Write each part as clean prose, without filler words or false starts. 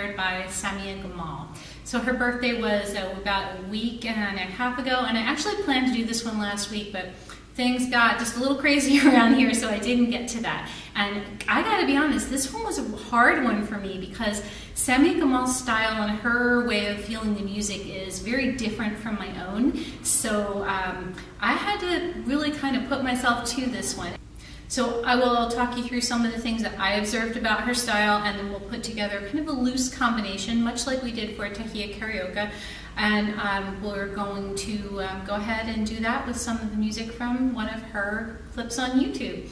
inspired by Samia Gamal. So her birthday was about a week and a half ago, and I actually planned to do this one last week, but things got just a little crazy around here, so I didn't get to that. And I gotta be honest, this one was a hard one for me because Samia Gamal's style and her way of feeling the music is very different from my own. So I had to really kind of put myself to this one. So I will talk you through some of the things that I observed about her style, and then we'll put together kind of a loose combination, much like we did for Tahia Karaoke. And we're going to go ahead and do that with some of the music from one of her clips on YouTube.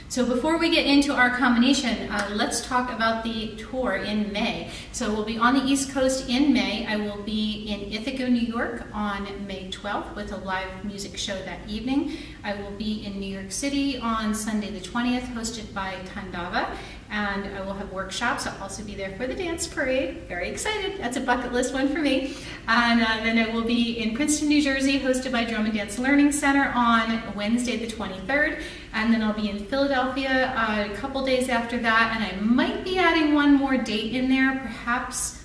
So before we get into our combination, let's talk about the tour in May. So we'll be on the East Coast in May. I will be in Ithaca, New York on May 12th with a live music show that evening. I will be in New York City on Sunday the 20th, hosted by Tandava. And I will have workshops. I'll also be there for the dance parade. Very excited. That's a bucket list one for me. And then I will be in Princeton, New Jersey, hosted by Drum and Dance Learning Center on Wednesday the 23rd. And then I'll be in Philadelphia a couple days after that. And I might be adding one more date in there, perhaps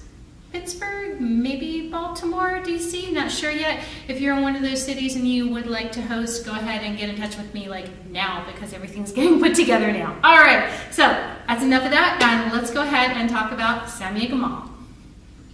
Pittsburgh, maybe Baltimore, DC, not sure yet. If you're in one of those cities and you would like to host, go ahead and get in touch with me like now, because everything's getting put together now. All right, so that's enough of that, and let's go ahead and talk about Samia Gamal.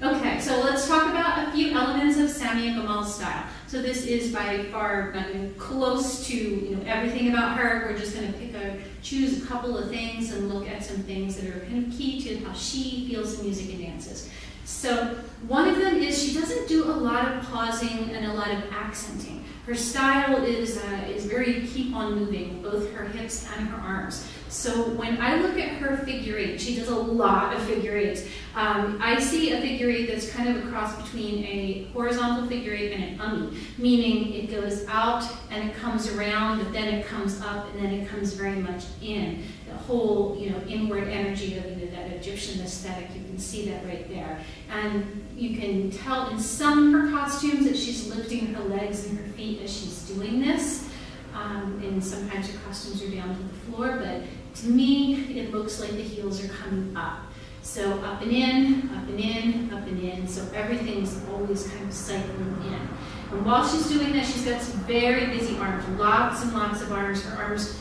Okay, so let's talk about a few elements of Samia Gamal's style. So this is by far close to everything about her. We're just going to choose a couple of things and look at some things that are kind of key to how she feels the music and dances. So one of them is she doesn't do a lot of pausing and a lot of accenting. Her style is very keep on moving, both her hips and her arms. So when I look at her figure eight, she does a lot of figure eights. I see a figure eight that's kind of a cross between a horizontal figure eight and an ummi, meaning it goes out and it comes around, but then it comes up and then it comes very much in. The whole inward energy of that Egyptian aesthetic, you can see that right there. And you can tell in some of her costumes that she's lifting her legs and her feet as she's doing this. And sometimes her costumes are down to the floor, but to me, it looks like the heels are coming up. So up and in, up and in, up and in. So everything's always kind of cycling in. And while she's doing that, she's got some very busy arms, lots and lots of arms. Her arms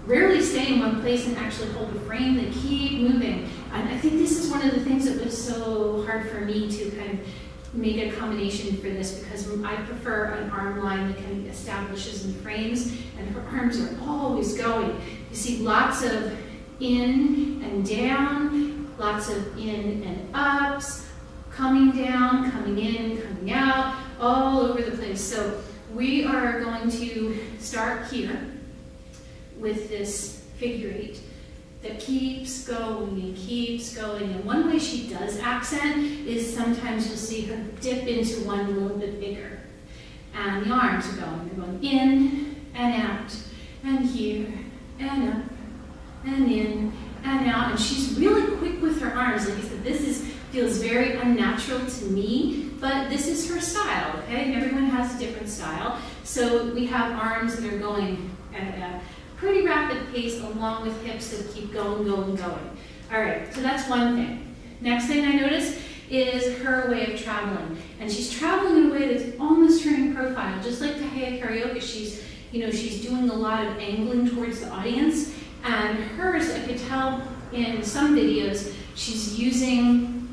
rarely stay in one place and actually hold the frame. They keep moving. And I think this is one of the things that was so hard for me to kind of make a combination for this, because I prefer an arm line that kind of establishes and frames, and her arms are always going. You see lots of in and down, lots of in and ups, coming down, coming in, coming out, all over the place. So we are going to start here with this figure eight that keeps going and keeps going. And one way she does accent is sometimes you'll see her dip into one a little bit bigger. And the arms are going. They're going in and out, and here, and up, and in, and out. And she's really quick with her arms. Like I said, this feels very unnatural to me, but this is her style, okay? Everyone has a different style. So we have arms that are going at a pretty rapid pace, along with hips that keep going, going, going. All right, so that's one thing. Next thing I notice is her way of traveling. And she's traveling in a way that's almost turning profile. Just like Tahia Karaoke, she's doing a lot of angling towards the audience. And hers, I could tell in some videos, she's using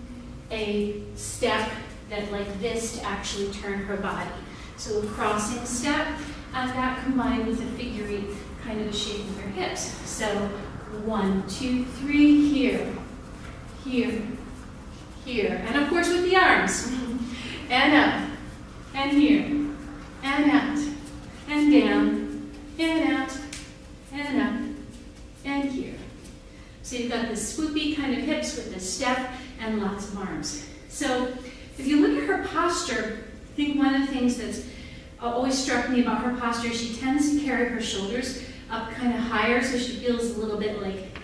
a step that like this to actually turn her body. So a crossing step, and that combined with a figure eight kind of a shape of her hips. So 1, 2, 3, here, here, here. And of course with the arms. And up, and here, and out, and down, and out, and up, and here. So you've got this swoopy kind of hips with this step and lots of arms. So if you look at her posture, I think one of the things that's always struck me about her posture, she tends to carry her shoulders up kind of higher, so she feels a little bit like,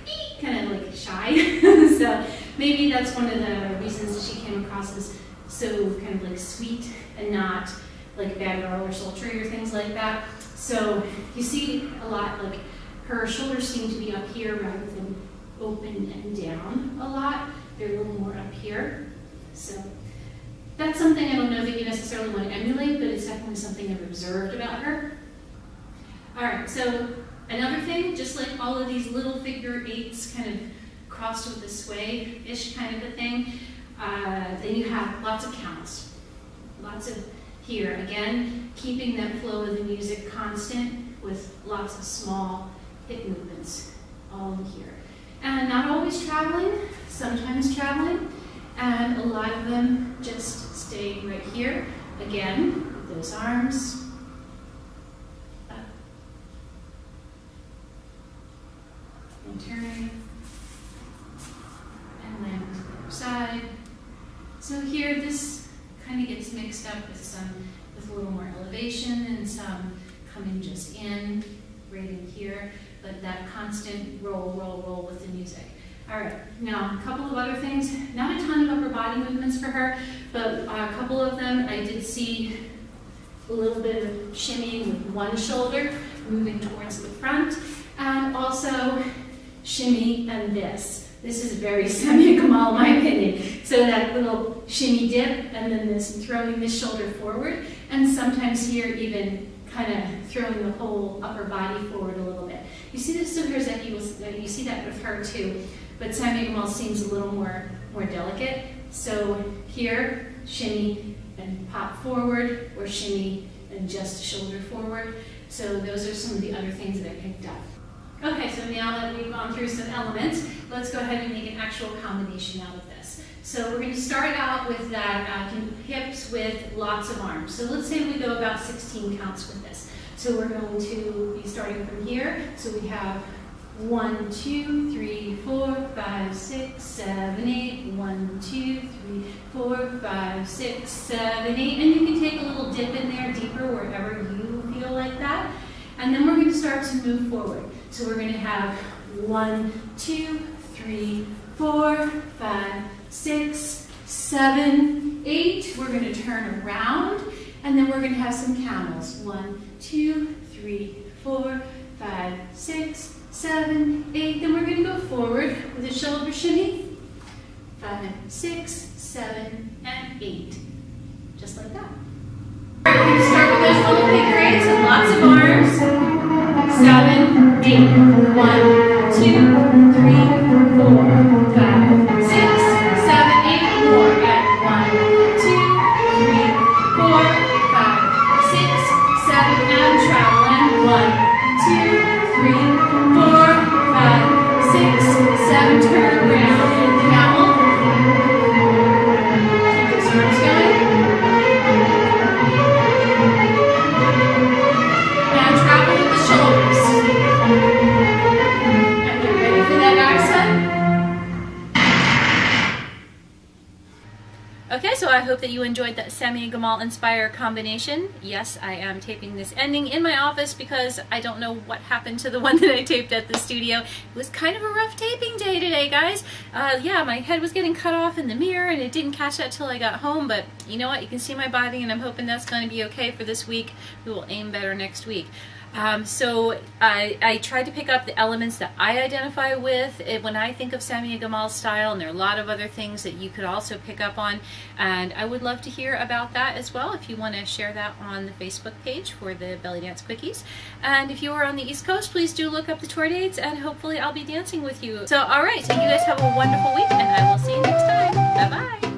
kind of like shy. So maybe that's one of the reasons that she came across as so kind of like sweet and not like bad girl or sultry or things like that. So you see a lot, like her shoulders seem to be up here rather than open and down a lot. They're a little more up here. So that's something I don't know that you necessarily want to emulate, but it's definitely something I've observed about her. All right, so another thing, just like all of these little figure eights kind of crossed with a sway-ish kind of a thing, then you have lots of counts. Lots of here, again, keeping that flow of the music constant with lots of small hip movements all in here. And not always traveling, sometimes traveling, and a lot of them just staying right here. Again, with those arms up and turning, and then to the other side. So here, this kind of gets mixed up with a little more elevation and some coming just in, right in here, but that constant roll, roll, roll with the music. All right, now a couple of other things. Not a ton of upper body movements for her, but a couple of them I did see a little bit of shimmying with one shoulder moving towards the front, and also shimmy and this. This is very Samia Gamal, in my opinion. So that little shimmy dip, and then this throwing this shoulder forward, and sometimes here even kind of throwing the whole upper body forward a little bit. You see this with her, you see that with her too, but Samia Gamal seems a little more delicate. So here, shimmy and pop forward, or shimmy and just shoulder forward. So those are some of the other things that I picked up. Okay, so now that we've gone through some elements, let's go ahead and make an actual combination out of this. So we're going to start out with that hips with lots of arms. So let's say we go about 16 counts with this. So we're going to be starting from here. So we have 1, 2, 3, 4, 5, 6, 7, 8. 1, 2, 3, 4, 5, 6, 7, 8. And you can take a little dip in there deeper wherever you feel like that. And then we're going to start to move forward. So we're going to have 1, 2, 3, 4, 5, 6, 7, 8. We're going to turn around, and then we're going to have some camels. 1, 2, 3, 4, 5, 6, 7, 8. Then we're going to go forward with a shoulder shimmy. 5, 6, 7, and 8. Just like that. All right, we're going to start with those little figure eights and lots of arms. 7, 8. 1, 2, 3, 4, 5, 6, 7, 8. More. At 1, 2, 3, 4, 5, 6, 7, and traveling. 1, 2, 3, 4, 5, 6, 7. Turn around and camel. Keep those arms going. And travel with the shoulders. And get ready for that accent. Okay, so I hope that you enjoyed that Samia Gamal inspired combination. Yes, I am taping this ending in my office because I don't know what happened to the one that I taped at the studio. It was kind of a rough taping day today, guys. Yeah, my head was getting cut off in the mirror and it didn't catch that till I got home, but you know what? You can see my body and I'm hoping that's going to be okay for this week. We will aim better next week. So I tried to pick up the elements that I identify with when I think of Samia Gamal's style, and there are a lot of other things that you could also pick up on, and I would love to hear about that as well if you want to share that on the Facebook page for the Bellydance Quickies. And if you are on the East Coast, please do look up the tour dates, and hopefully I'll be dancing with you. So alright, so you guys have a wonderful week, and I will see you next time. Bye-bye!